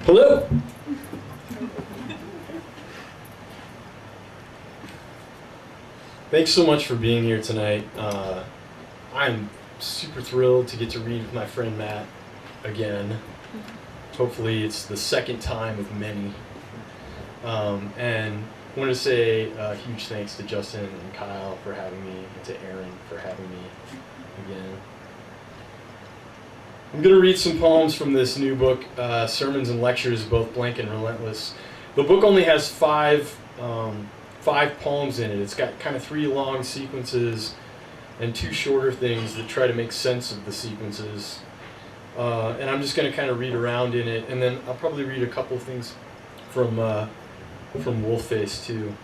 Hello. Thanks so much for being here tonight. I'm super thrilled to get to read with my friend Matt again. Hopefully it's the second time of many. And I want to say a huge thanks to Justin and Kyle for having me, and to Aaron for having me again. I'm going to read some poems from this new book, Sermons and Lectures, both blank and relentless. The book only has five poems in it. It's got kind of 3 long sequences and 2 shorter things that try to make sense of the sequences. And I'm just going to kind of read around in it, and then I'll probably read a couple of things from Wolfface too.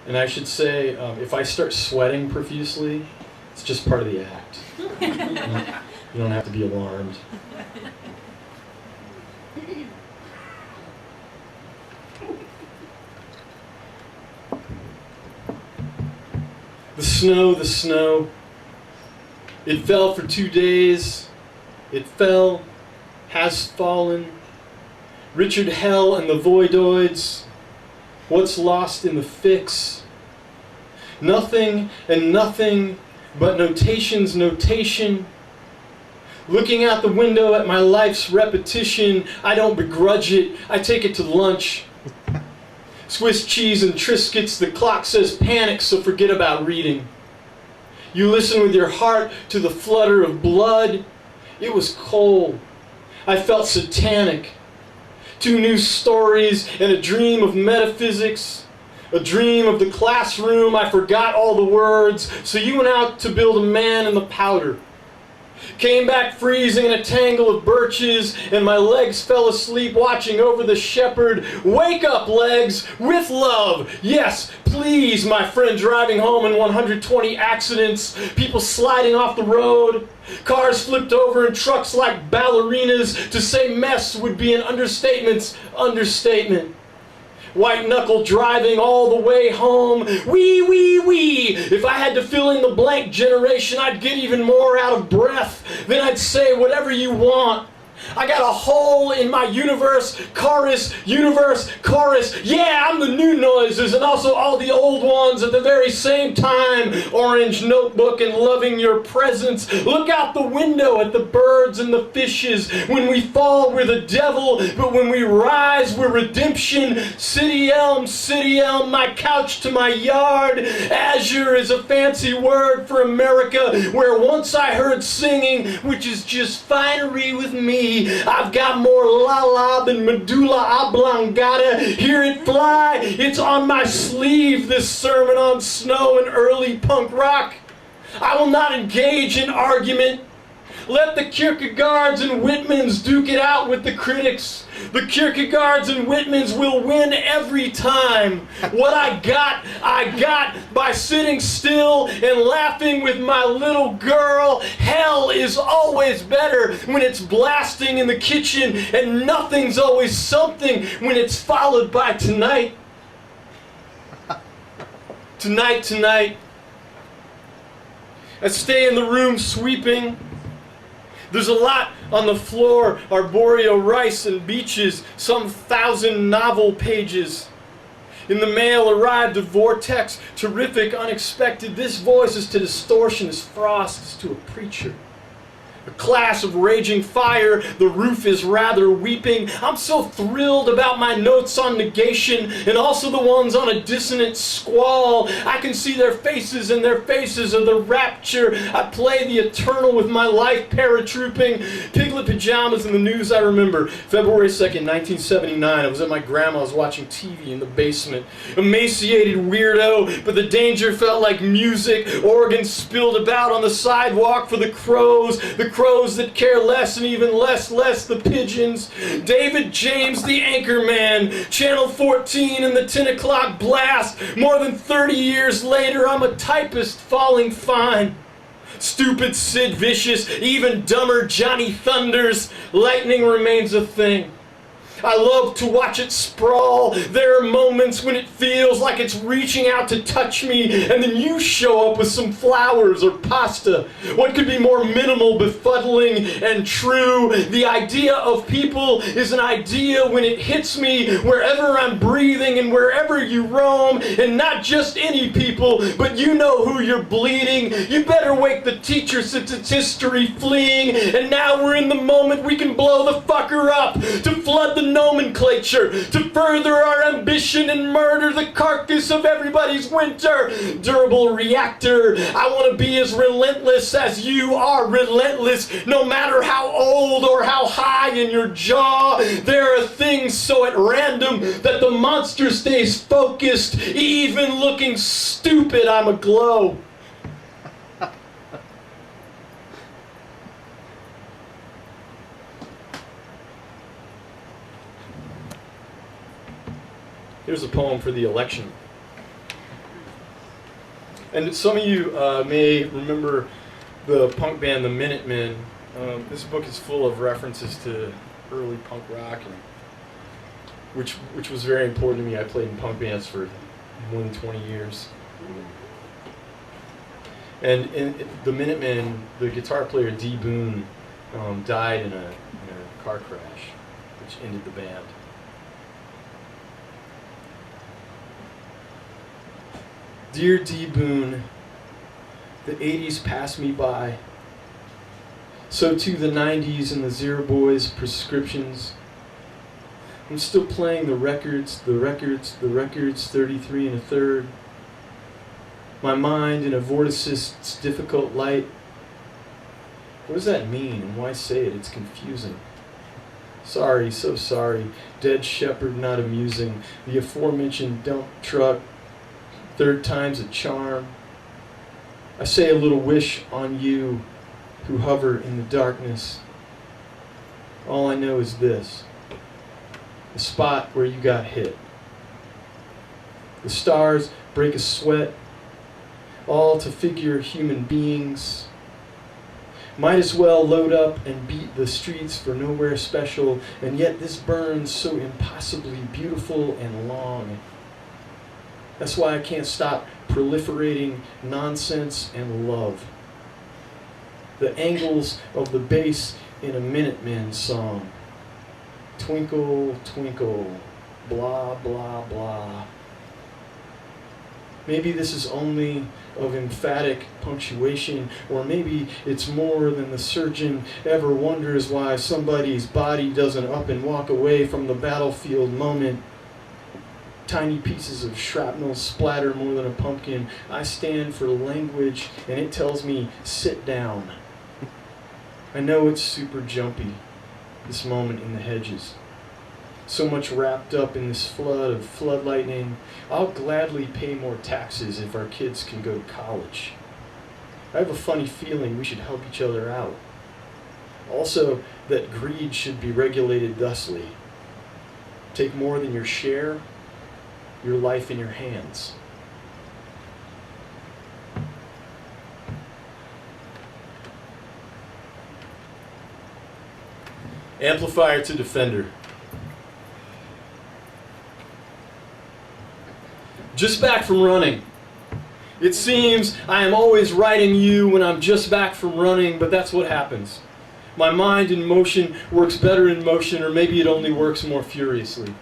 And I should say, if I start sweating profusely, it's just part of the act. You don't have to be alarmed. The snow, it fell for 2 days, it fell, has fallen. Richard Hell and the Voidoids, what's lost in the fix? Nothing and nothing but notation's notation. Looking out the window at my life's repetition, I don't begrudge it, I take it to lunch. Swiss cheese and Triscuits, the clock says panic, so forget about reading. You listen with your heart to the flutter of blood. It was cold. I felt satanic. 2 new stories and a dream of metaphysics. A dream of the classroom. I forgot all the words, so you went out to build a man in the powder. Came back freezing in a tangle of birches, and my legs fell asleep watching over the shepherd. Wake up, legs, with love. Yes, please, my friend driving home in 120 accidents, people sliding off the road, cars flipped over and trucks like ballerinas. To say mess would be an understatement. White knuckle driving all the way home. Wee, wee, wee. If I had to fill in the blank generation, I'd get even more out of breath. Then I'd say whatever you want. I got a hole in my universe, chorus, yeah, I'm the new noises and also all the old ones at the very same time. Orange notebook and loving your presence. Look out the window at the birds and the fishes. When we fall, we're the devil, but when we rise, we're redemption. City elm, my couch to my yard. Azure is a fancy word for America, where once I heard singing, which is just finery with me. I've got more la-la than medulla oblongata. Hear it fly, it's on my sleeve, this sermon on snow and early punk rock. I will not engage in argument. Let the Kierkegaards and Whitmans duke it out with the critics. The Kierkegaards and Whitmans will win every time. What I got by sitting still and laughing with my little girl. Hell is always better when it's blasting in the kitchen, and nothing's always something when it's followed by tonight. Tonight. I stay in the room sweeping. There's a lot on the floor, arboreal rice and beaches, some 1,000 novel pages. In the mail arrived a vortex, terrific, unexpected. This voice is to distortion as frost is to a preacher. A class of raging fire, the roof is rather weeping. I'm so thrilled about my notes on negation, and also the ones on a dissonant squall. I can see their faces, and their faces are the rapture. I play the eternal with my life paratrooping. Piglet pajamas and the news I remember. February 2nd, 1979. I was at my grandma's watching TV in the basement. Emaciated weirdo, but the danger felt like music. Organs spilled about on the sidewalk for the crows that care less, and even less the pigeons. David James, the anchor man, Channel 14 and the 10 o'clock blast. More than 30 years later, I'm a typist falling fine. Stupid Sid Vicious, even dumber Johnny Thunders. Lightning remains a thing. I love to watch it sprawl. There are moments when it feels like it's reaching out to touch me, and then you show up with some flowers or pasta. What could be more minimal, befuddling, and true? The idea of people is an idea when it hits me wherever I'm breathing and wherever you roam, and not just any people, but you know who you're bleeding. You better wake the teacher since it's history fleeing, and now we're in the moment we can blow the fucker up, to flood the nomenclature, to further our ambition and murder the carcass of everybody's winter. Durable reactor, I want to be as relentless as you are relentless, no matter how old or how high in your jaw. There are things so at random that the monster stays focused, even looking stupid, I'm aglow. Here's a poem for the election. And some of you may remember the punk band The Minutemen. This book is full of references to early punk rock, and which was very important to me. I played in punk bands for more than 20 years. And in The Minutemen, the guitar player D. Boone died in a car crash, which ended the band. Dear D. Boone, the 80s passed me by. So too the 90s and the Zero Boys prescriptions. I'm still playing the records, 33 1/3. My mind in a vorticist's difficult light. What does that mean, and why say it? It's confusing. Sorry, so sorry. Dead shepherd, not amusing. The aforementioned dump truck. Third time's a charm. I say a little wish on you who hover in the darkness. All I know is this: the spot where you got hit. The stars break a sweat, all to figure human beings. Might as well load up and beat the streets for nowhere special, and yet this burns so impossibly beautiful and long. That's why I can't stop proliferating nonsense and love. The angles of the bass in a Minutemen song. Twinkle, twinkle, blah, blah, blah. Maybe this is only of emphatic punctuation, or maybe it's more than the surgeon ever wonders why somebody's body doesn't up and walk away from the battlefield moment. Tiny pieces of shrapnel splatter more than a pumpkin. I stand for language, and it tells me, sit down. I know it's super jumpy, this moment in the hedges. So much wrapped up in this flood of flood lightning. I'll gladly pay more taxes if our kids can go to college. I have a funny feeling we should help each other out. Also, that greed should be regulated thusly. Take more than your share, your life in your hands. Amplifier to Defender. Just back from running. It seems I am always writing you when I'm just back from running, but that's what happens. My mind in motion works better in motion, or maybe it only works more furiously.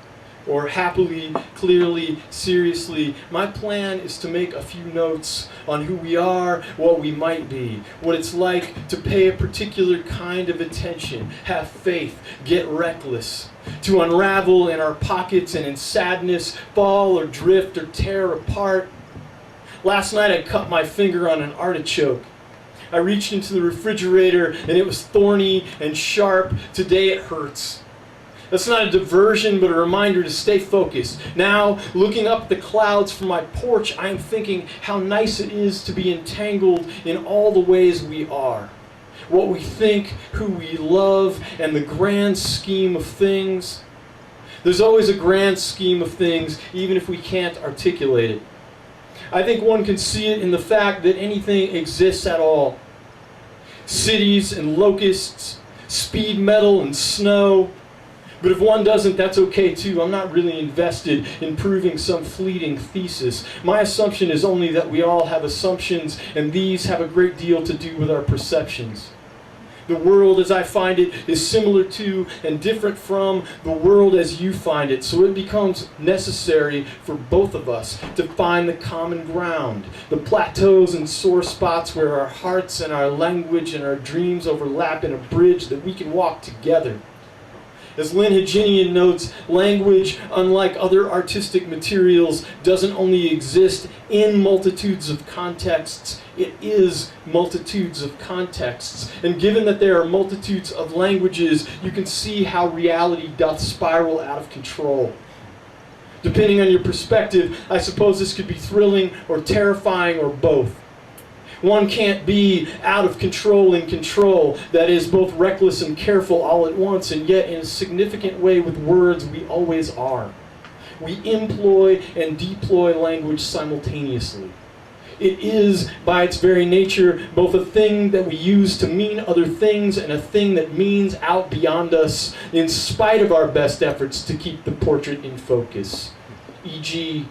Or happily, clearly, seriously. My plan is to make a few notes on who we are, what we might be, what it's like to pay a particular kind of attention, have faith, get reckless, to unravel in our pockets and in sadness, fall or drift or tear apart. Last night I cut my finger on an artichoke. I reached into the refrigerator and it was thorny and sharp. Today it hurts. That's not a diversion, but a reminder to stay focused. Now, looking up the clouds from my porch, I am thinking how nice it is to be entangled in all the ways we are. What we think, who we love, and the grand scheme of things. There's always a grand scheme of things, even if we can't articulate it. I think one can see it in the fact that anything exists at all. Cities and locusts, speed metal and snow, But if one doesn't, that's okay too. I'm not really invested in proving some fleeting thesis. My assumption is only that we all have assumptions, and these have a great deal to do with our perceptions. The world as I find it is similar to and different from the world as you find it. So it becomes necessary for both of us to find the common ground, the plateaus and sore spots where our hearts and our language and our dreams overlap in a bridge that we can walk together. As Lynn Haginian notes, language, unlike other artistic materials, doesn't only exist in multitudes of contexts, it is multitudes of contexts. And given that there are multitudes of languages, you can see how reality doth spiral out of control. Depending on your perspective, I suppose this could be thrilling or terrifying or both. One can't be out of control in control, that is, both reckless and careful all at once, and yet in a significant way with words we always are. We employ and deploy language simultaneously. It is, by its very nature, both a thing that we use to mean other things and a thing that means out beyond us, in spite of our best efforts to keep the portrait in focus. E.g.,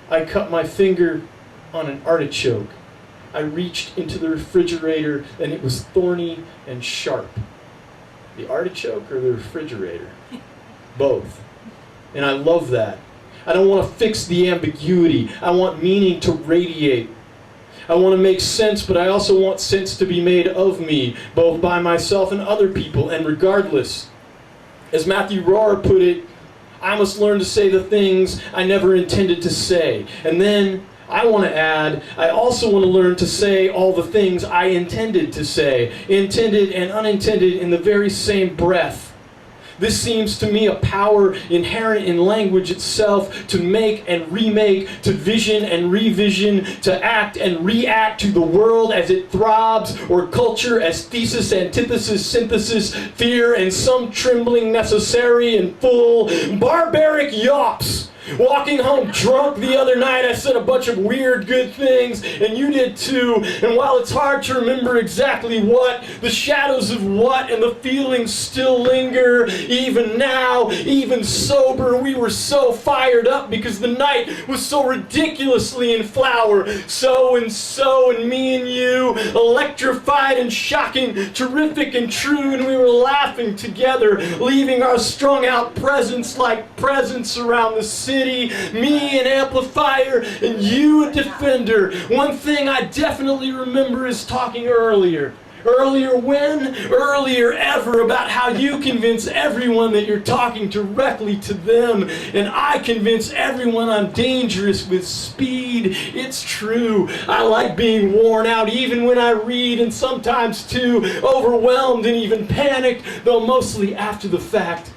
I cut my finger on an artichoke. I reached into the refrigerator and it was thorny and sharp. The artichoke or the refrigerator? Both. And I love that. I don't want to fix the ambiguity. I want meaning to radiate. I want to make sense, but I also want sense to be made of me, both by myself and other people, and regardless. As Matthew Rohr put it, I must learn to say the things I never intended to say. And then I want to add, I also want to learn to say all the things I intended to say, intended and unintended in the very same breath. This seems to me a power inherent in language itself, to make and remake, to vision and revision, to act and react to the world as it throbs, or culture as thesis, antithesis, synthesis, fear, and some trembling necessary and full, barbaric yops. Walking home drunk the other night, I said a bunch of weird good things, and you did too. And while it's hard to remember exactly what, the shadows of what and the feelings still linger. Even now, even sober, we were so fired up because the night was so ridiculously in flower. So, and me and you, electrified and shocking, terrific and true, and we were laughing together, leaving our strung out presence like presents around the city. Me an amplifier and you a defender. One thing I definitely remember is talking earlier. Earlier when? Earlier ever, about how you convince everyone that you're talking directly to them, and I convince everyone I'm dangerous with speed. It's true. I like being worn out even when I read, and sometimes too overwhelmed and even panicked, though mostly after the fact.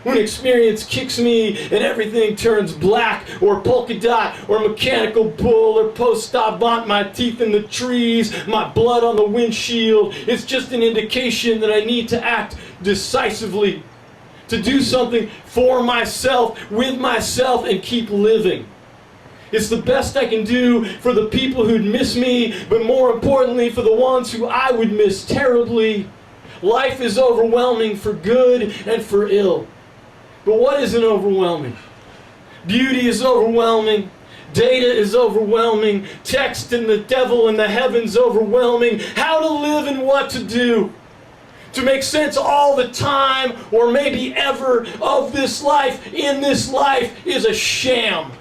When experience kicks me and everything turns black or polka dot or mechanical bull or post-avant, my teeth in the trees, my blood on the windshield, it's just an indication that I need to act decisively, to do something for myself, with myself, and keep living. It's the best I can do for the people who'd miss me, but more importantly for the ones who I would miss terribly. Life is overwhelming for good and for ill. But what isn't overwhelming? Beauty is overwhelming. Data is overwhelming. Text and the devil and the heavens overwhelming. How to live and what to do. To make sense all the time, or maybe ever, of this life, in this life, is a sham.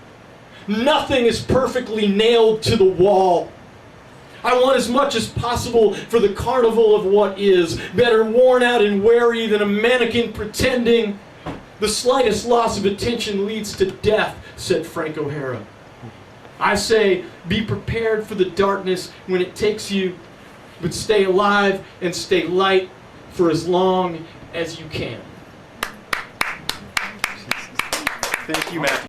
Nothing is perfectly nailed to the wall. I want as much as possible for the carnival of what is, better worn out and weary than a mannequin pretending. The slightest loss of attention leads to death, said Frank O'Hara. I say, be prepared for the darkness when it takes you, but stay alive and stay light for as long as you can. Thank you, Matthew.